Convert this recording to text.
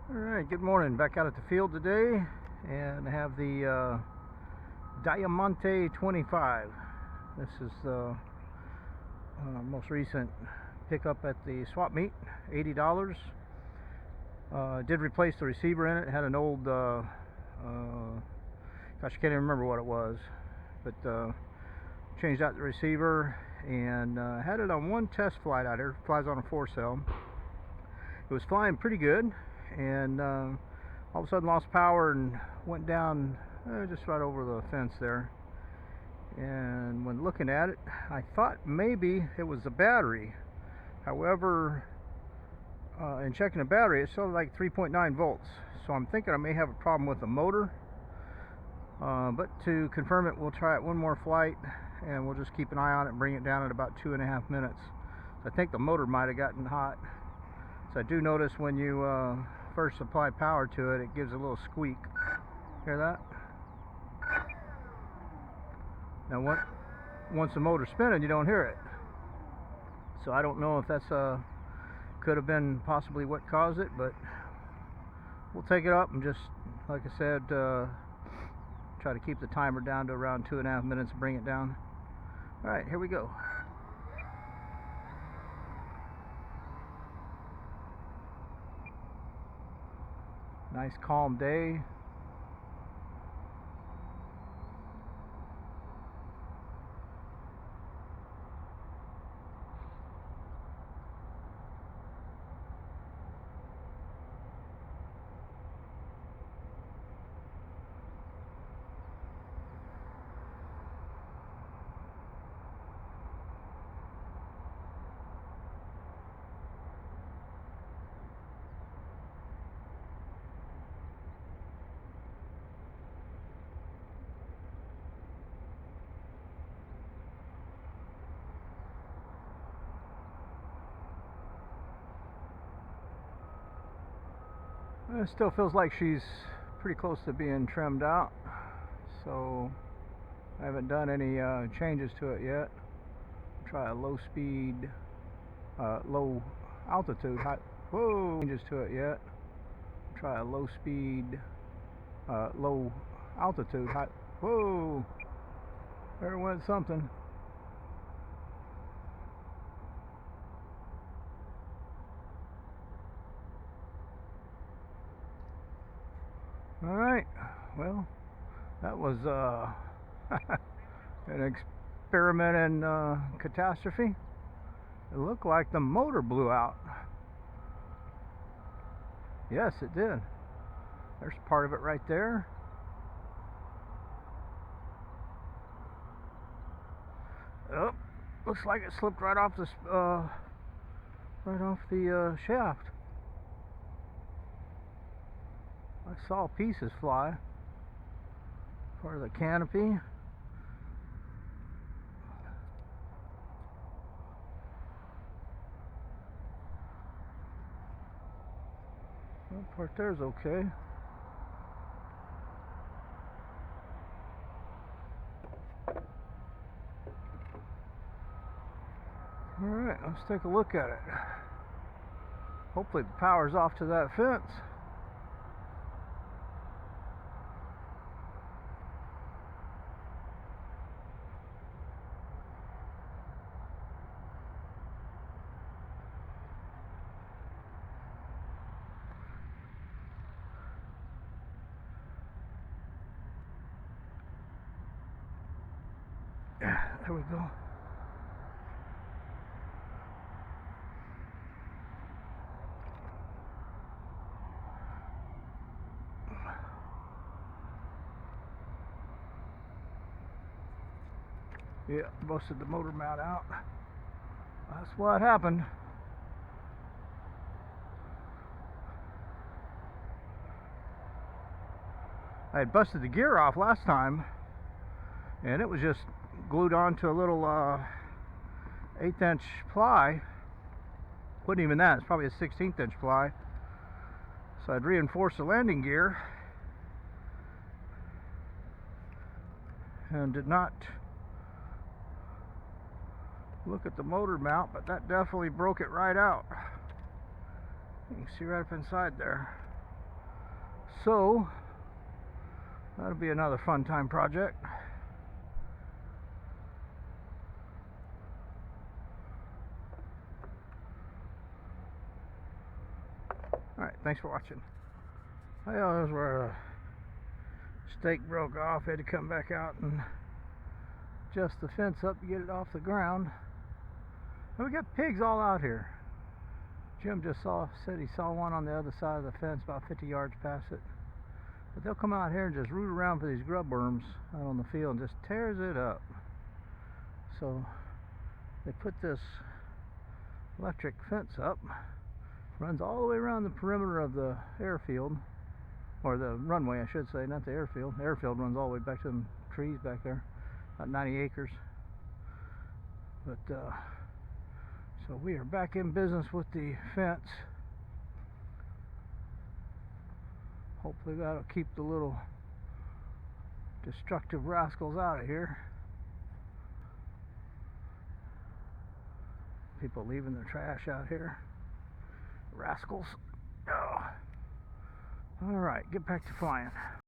Alright, good morning. Back out at the field today and have the Diamante 25. This is the most recent pickup at the swap meet, $80. Did replace the receiver in it. It had an old, gosh, I can't even remember what it was, but changed out the receiver and had it on one test flight out here. Flies on a 4-cell. It was flying pretty good, and all of a sudden lost power and went down just right over the fence there. And when looking at it, I thought maybe it was the battery. However, in checking the battery, it showed like 3.9 volts. So I'm thinking I may have a problem with the motor. But to confirm it, we'll try it one more flight, and we'll just keep an eye on it and bring it down at about 2.5 minutes. So I think the motor might have gotten hot. So I do notice when you first apply power to it, it gives a little squeak. Hear that? Now once the motor's spinning, you don't hear it. So I don't know if that's could have been possibly what caused it, but we'll take it up and just, like I said, try to keep the timer down to around 2.5 minutes and bring it down. Alright, here we go. Nice calm day. It still feels like she's pretty close to being trimmed out, so I haven't done any changes to it yet. Try a low speed, low altitude, high, whoa, changes to it yet. Try a low speed, low altitude, high, whoa, there went something. Alright, well, that was an experiment in catastrophe. It looked like the motor blew out. Yes, it did. There's part of it right there. Oh, looks like it slipped right off the shaft. I saw pieces fly. Part of the canopy. That part there's okay. Alright, let's take a look at it. Hopefully the power's off to that fence. Yeah, there we go. Yeah, busted the motor mount out. That's what happened. I had busted the gear off last time, and it was just glued onto a little 1/8" ply. Wasn't even that, it's probably a 1/16" ply. So I'd reinforced the landing gear and did not look at the motor mount, but that definitely broke it right out. You can see right up inside there. So that'll be another fun time project. Alright, thanks for watching. Well, there's where a stake broke off. Had to come back out and adjust the fence up to get it off the ground. And we got pigs all out here. Jim just said he saw one on the other side of the fence about 50 yards past it. But they'll come out here and just root around for these grub worms out on the field and just tears it up. So they put this electric fence up, runs all the way around the perimeter of the airfield, or the runway I should say, not the airfield. The airfield runs all the way back to them trees back there, about 90 acres. But so we are back in business with the fence. Hopefully that'll keep the little destructive rascals out of here. People leaving their trash out here. Rascals. Oh. Alright, get back to flying.